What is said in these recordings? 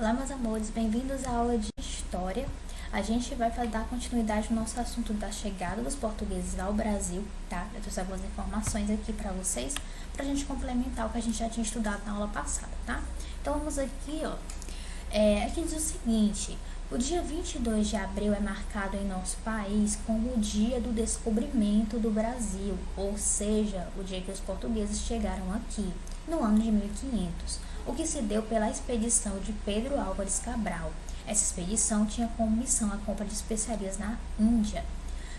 Olá, meus amores, bem-vindos à aula de História. A gente vai dar continuidade no nosso assunto da chegada dos portugueses ao Brasil, tá? Eu trouxe algumas informações aqui para vocês, para a gente complementar o que a gente já tinha estudado na aula passada, tá? Então, vamos aqui, ó. Aqui diz o seguinte: o dia 22 de abril é marcado em nosso país como o dia do descobrimento do Brasil, ou seja, o dia que os portugueses chegaram aqui, no ano de 1500, o que se deu pela expedição de Pedro Álvares Cabral. Essa expedição tinha como missão a compra de especiarias na Índia.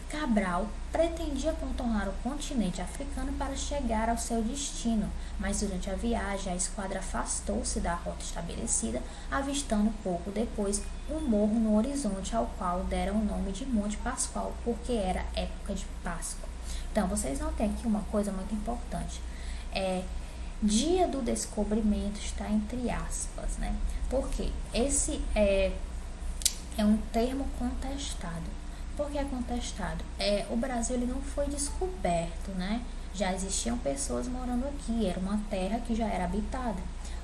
Cabral pretendia contornar o continente africano para chegar ao seu destino, mas durante a viagem a esquadra afastou-se da rota estabelecida, avistando pouco depois um morro no horizonte ao qual deram o nome de Monte Pascoal, porque era época de Páscoa. Então, vocês notem aqui uma coisa muito importante. Dia do descobrimento está entre aspas, né? Porque esse é um termo contestado. Por que é contestado? O Brasil ele não foi descoberto, né? Já existiam pessoas morando aqui, era uma terra que já era habitada.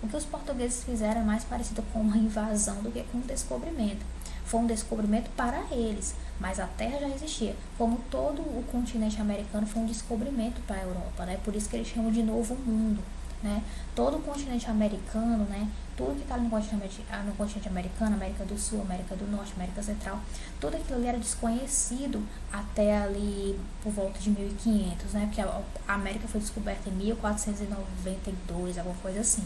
O que os portugueses fizeram é mais parecido com uma invasão do que com um descobrimento. Foi um descobrimento para eles, mas a terra já existia. Como todo o continente americano foi um descobrimento para a Europa, né? Por isso que eles chamam de Novo Mundo, né? Todo o continente americano, né? Tudo que está no continente americano, América do Sul, América do Norte, América Central, tudo aquilo ali era desconhecido até ali por volta de 1500, né? Porque a América foi descoberta em 1492, alguma coisa assim.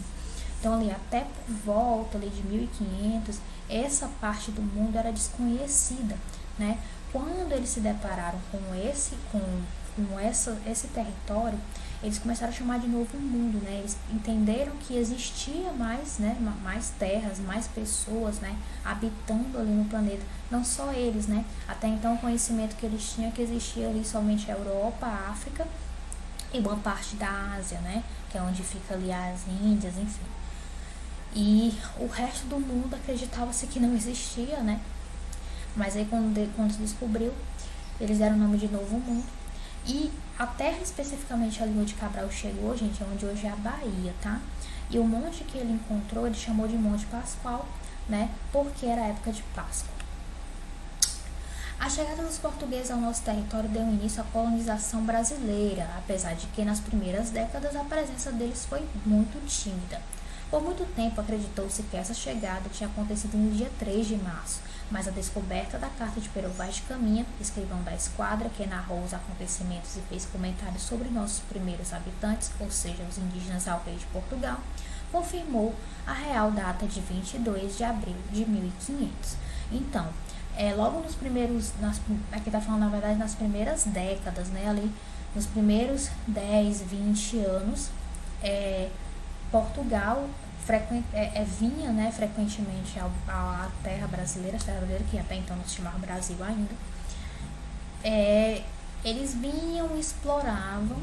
Então, ali até por volta ali de 1500, essa parte do mundo era desconhecida, né? Quando eles se depararam com esse território, eles começaram a chamar de Novo Mundo, né? Eles entenderam que existia mais, né, mais terras, mais pessoas, né, habitando ali no planeta. Não só eles, né? Até então o conhecimento que eles tinham é que existia ali somente a Europa, a África e boa parte da Ásia, né? Que é onde fica ali as Índias, enfim. E o resto do mundo acreditava-se que não existia, né? Mas aí quando se descobriu, eles deram o nome de Novo Mundo. E a terra especificamente ali onde Cabral chegou, gente, é onde hoje é a Bahia, tá? E o monte que ele encontrou, ele chamou de Monte Pascoal, né? Porque era a época de Páscoa. A chegada dos portugueses ao nosso território deu início à colonização brasileira, apesar de que nas primeiras décadas a presença deles foi muito tímida. Por muito tempo acreditou-se que essa chegada tinha acontecido no dia 3 de março, mas a descoberta da carta de Pero Vaz de Caminha, escrivão da esquadra, que narrou os acontecimentos e fez comentários sobre nossos primeiros habitantes, ou seja, os indígenas ao rei de Portugal, confirmou a real data de 22 de abril de 1500. Então, logo nos primeiros, aqui está falando na verdade nas primeiras décadas, né, ali nos primeiros 10, 20 anos, Portugal vinha, né, frequentemente à terra brasileira, que até então não se chamava Brasil ainda. Eles vinham, exploravam,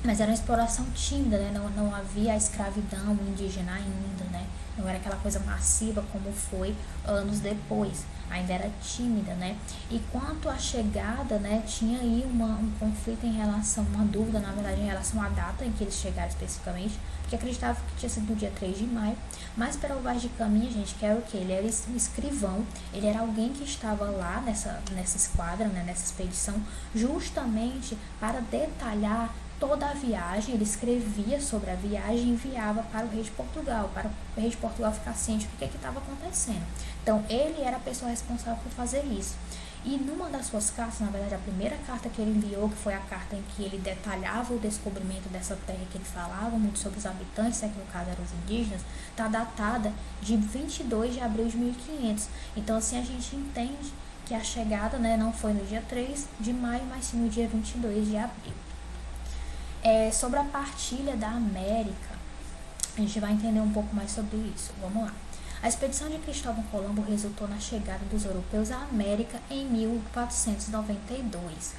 mas era uma exploração tímida, né? Não havia a escravidão indígena ainda, né? Não era aquela coisa massiva como foi anos depois, ainda era tímida, né? E quanto à chegada, né, tinha aí um conflito em relação, uma dúvida, na verdade, em relação à data em que eles chegaram especificamente, porque acreditava que tinha sido no dia 3 de maio, mas Pero Vaz de Caminha, gente, que era o quê? Ele era um escrivão, ele era alguém que estava lá nessa esquadra, né, nessa expedição, justamente para detalhar toda a viagem. Ele escrevia sobre a viagem e enviava para o rei de Portugal, para o rei de Portugal ficar ciente do que estava acontecendo. Então, ele era a pessoa responsável por fazer isso. E numa das suas cartas, na verdade, a primeira carta que ele enviou, que foi a carta em que ele detalhava o descobrimento dessa terra, que ele falava muito sobre os habitantes, que no caso eram os indígenas, está datada de 22 de abril de 1500. Então, assim, a gente entende que a chegada, né, não foi no dia 3 de maio, mas sim no dia 22 de abril. Sobre a partilha da América, a gente vai entender um pouco mais sobre isso. Vamos lá. A expedição de Cristóvão Colombo resultou na chegada dos europeus à América em 1492.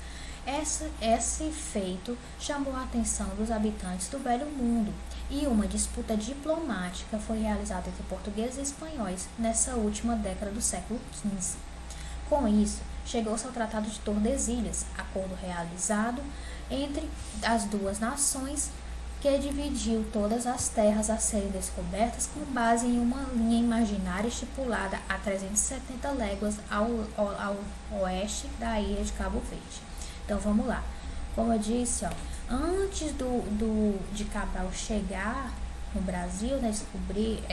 Esse feito chamou a atenção dos habitantes do Velho Mundo e uma disputa diplomática foi realizada entre portugueses e espanhóis nessa última década do século XV. Com isso, chegou-se ao Tratado de Tordesilhas, acordo realizado entre as duas nações que dividiu todas as terras a serem descobertas com base em uma linha imaginária estipulada a 370 léguas ao oeste da ilha de Cabo Verde. Então vamos lá. Como eu disse, ó, antes de Cabral chegar no Brasil, né, descobrir,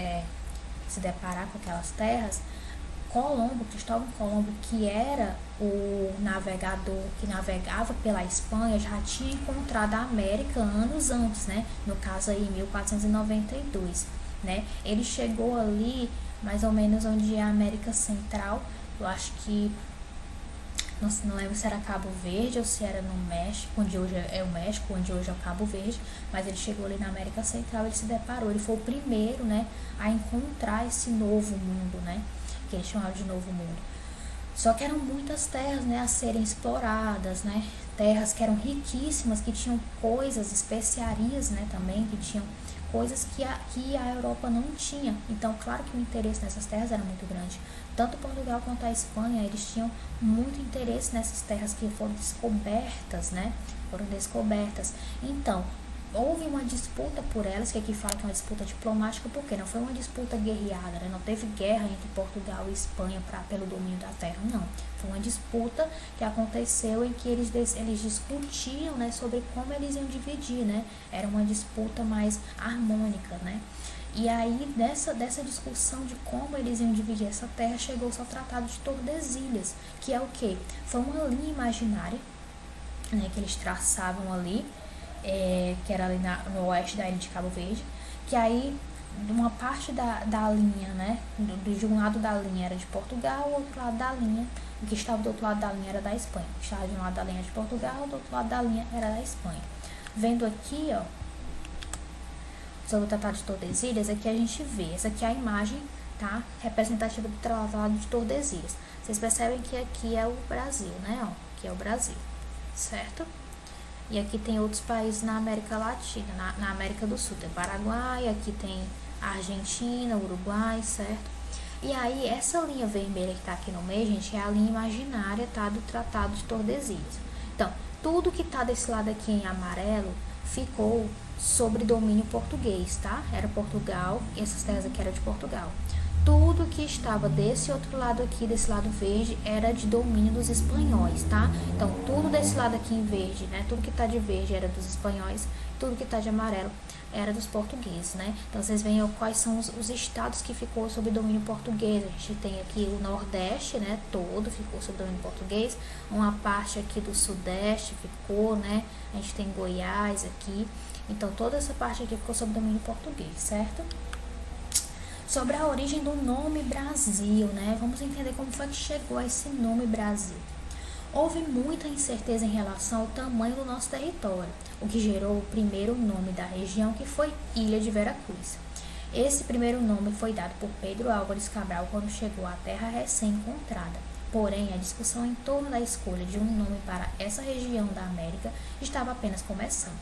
se deparar com aquelas terras, Cristóvão Colombo, que era o navegador que navegava pela Espanha, já tinha encontrado a América anos antes, né? No caso aí, em 1492, né? Ele chegou ali, mais ou menos onde é a América Central, eu acho que, não lembro se era Cabo Verde ou se era no México, onde hoje é o México, onde hoje é o Cabo Verde, mas ele chegou ali na América Central, ele se deparou, ele foi o primeiro, né, a encontrar esse novo mundo, né? Que eles chamavam de Novo Mundo. Só que eram muitas terras, né, a serem exploradas, né, terras que eram riquíssimas, que tinham coisas, especiarias, né, também, que tinham coisas que a Europa não tinha. Então, claro que o interesse nessas terras era muito grande. Tanto Portugal quanto a Espanha, eles tinham muito interesse nessas terras que foram descobertas, né, Então, houve uma disputa por elas, que aqui fala que é uma disputa diplomática, porque não foi uma disputa guerreada, né? Não teve guerra entre Portugal e Espanha pelo domínio da terra, não. Foi uma disputa que aconteceu em que eles discutiam, né, sobre como eles iam dividir, né? Era uma disputa mais harmônica, né? E aí, dessa discussão de como eles iam dividir essa terra, chegou-se ao Tratado de Tordesilhas, que é o quê? Foi uma linha imaginária, né, que eles traçavam ali, que era ali no oeste da ilha de Cabo Verde, que aí uma parte da linha, né, de um lado da linha era de Portugal, o outro lado da linha, o que estava do outro lado da linha era da Espanha. O que estava de um lado da linha de Portugal, do outro lado da linha era da Espanha. Vendo aqui, ó, sobre o Tratado de Tordesilhas, aqui a gente vê, essa aqui é a imagem, tá, representativa do Tratado de Tordesilhas. Vocês percebem que aqui é o Brasil, né, ó, aqui é o Brasil, certo? E aqui tem outros países na América Latina, na América do Sul. Tem Paraguai, aqui tem a Argentina, Uruguai, certo? E aí, essa linha vermelha que tá aqui no meio, gente, é a linha imaginária, tá? Do Tratado de Tordesilhas. Então, tudo que tá desse lado aqui em amarelo ficou sob domínio português, tá? Era Portugal, e essas terras aqui eram de Portugal. Tudo que estava desse outro lado aqui, desse lado verde, era de domínio dos espanhóis, tá? Então, tudo desse lado aqui em verde, né? Tudo que tá de verde era dos espanhóis, tudo que tá de amarelo era dos portugueses, né? Então, vocês veem quais são os estados que ficou sob domínio português. A gente tem aqui o Nordeste, né? Todo ficou sob domínio português. Uma parte aqui do Sudeste ficou, né? A gente tem Goiás aqui. Então, toda essa parte aqui ficou sob domínio português, certo? Sobre a origem do nome Brasil, né? Vamos entender como foi que chegou a esse nome Brasil. Houve muita incerteza em relação ao tamanho do nosso território, o que gerou o primeiro nome da região, que foi Ilha de Veracruz. Esse primeiro nome foi dado por Pedro Álvares Cabral quando chegou à terra recém-encontrada. Porém, a discussão em torno da escolha de um nome para essa região da América estava apenas começando.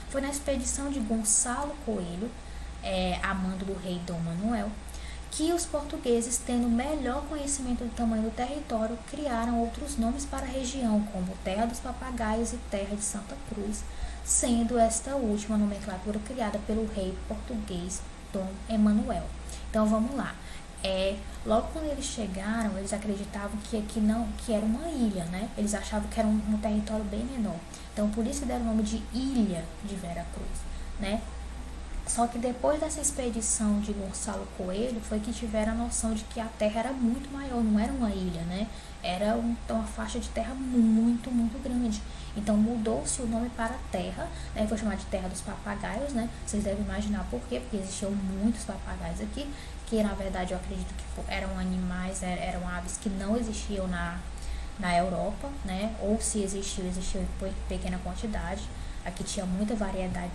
Foi na expedição de Gonçalo Coelho, a mando do rei Dom Manuel, que os portugueses, tendo melhor conhecimento do tamanho do território, criaram outros nomes para a região, como Terra dos Papagaios e Terra de Santa Cruz, sendo esta última nomenclatura criada pelo rei português Dom Emanuel. Então vamos lá. Logo quando eles chegaram, eles acreditavam que aqui que era uma ilha, né? Eles achavam que era um território bem menor. Então por isso que deram o nome de Ilha de Veracruz, né? Só que depois dessa expedição de Gonçalo Coelho, foi que tiveram a noção de que a terra era muito maior, não era uma ilha, né? Era uma faixa de terra muito, muito grande. Então mudou-se o nome para terra, né? Foi chamado de Terra dos Papagaios, né? Vocês devem imaginar por quê, porque existiam muitos papagaios aqui, que na verdade eu acredito que eram animais, eram aves que não existiam na Europa, né? Ou se existiam em pequena quantidade. Aqui tinha muita variedade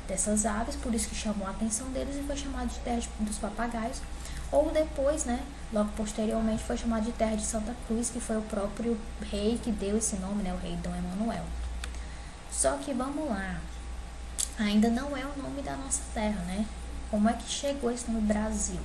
dessas aves, por isso que chamou a atenção deles e foi chamado de Terra dos Papagaios. Ou depois, né, logo posteriormente, foi chamado de Terra de Santa Cruz, que foi o próprio rei que deu esse nome, né, o rei Dom Emanuel. Só que vamos lá, ainda não é o nome da nossa terra, né? Como é que chegou esse nome Brasil?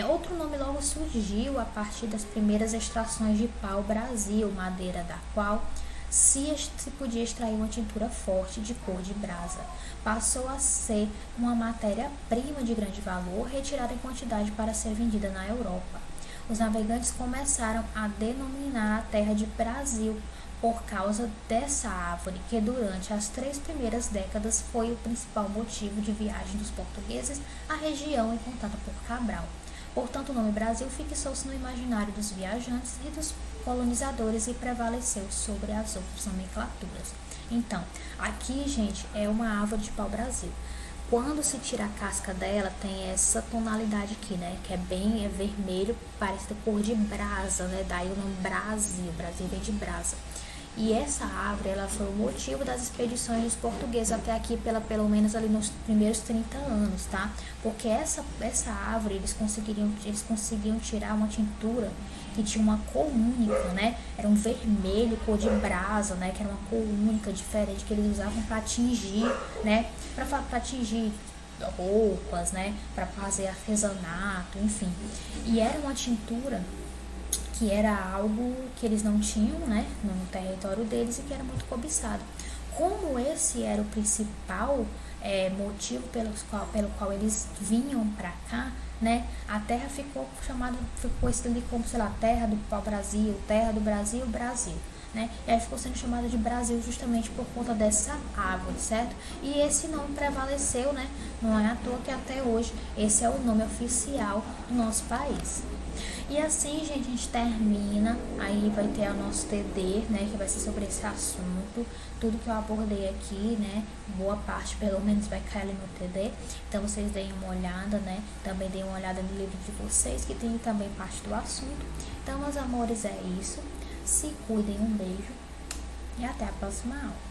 Outro nome logo surgiu a partir das primeiras extrações de pau-brasil, madeira da qual se podia extrair uma tintura forte de cor de brasa. Passou a ser uma matéria-prima de grande valor, retirada em quantidade para ser vendida na Europa. Os navegantes começaram a denominar a terra de Brasil por causa dessa árvore, que durante as 3 primeiras décadas foi o principal motivo de viagem dos portugueses à região encontrada por Cabral. Portanto, o nome Brasil fixou-se no imaginário dos viajantes e dos colonizadores e prevaleceu sobre as outras nomenclaturas. Então, aqui, gente, é uma árvore de pau-brasil. Quando se tira a casca dela, tem essa tonalidade aqui, né? Que é bem vermelho, parece ter cor de brasa, né? Daí o nome Brasil, Brasil vem de brasa. E essa árvore, ela foi o motivo das expedições dos portugueses até aqui, pelo menos ali nos primeiros 30 anos, tá? Porque essa árvore, eles conseguiam tirar uma tintura que tinha uma cor única, né? Era um vermelho, cor de brasa, né? Que era uma cor única, diferente, que eles usavam para tingir, né? Para tingir roupas, né? Para fazer artesanato, enfim. E era uma tintura que era algo que eles não tinham, né, no território deles e que era muito cobiçado. Como esse era o principal motivo pelo qual eles vinham para cá, né, a terra ficou isso ali como, sei lá, terra do pau-brasil, terra do Brasil, Brasil, né, e aí ficou sendo chamada de Brasil justamente por conta dessa árvore, certo? E esse nome prevaleceu, né, não é à toa que até hoje esse é o nome oficial do nosso país. E assim, gente, a gente termina, aí vai ter o nosso TD, né, que vai ser sobre esse assunto, tudo que eu abordei aqui, né, boa parte pelo menos vai cair ali no TD, então vocês deem uma olhada, né, também deem uma olhada no livro de vocês, que tem também parte do assunto. Então, meus amores, é isso, se cuidem, um beijo e até a próxima aula.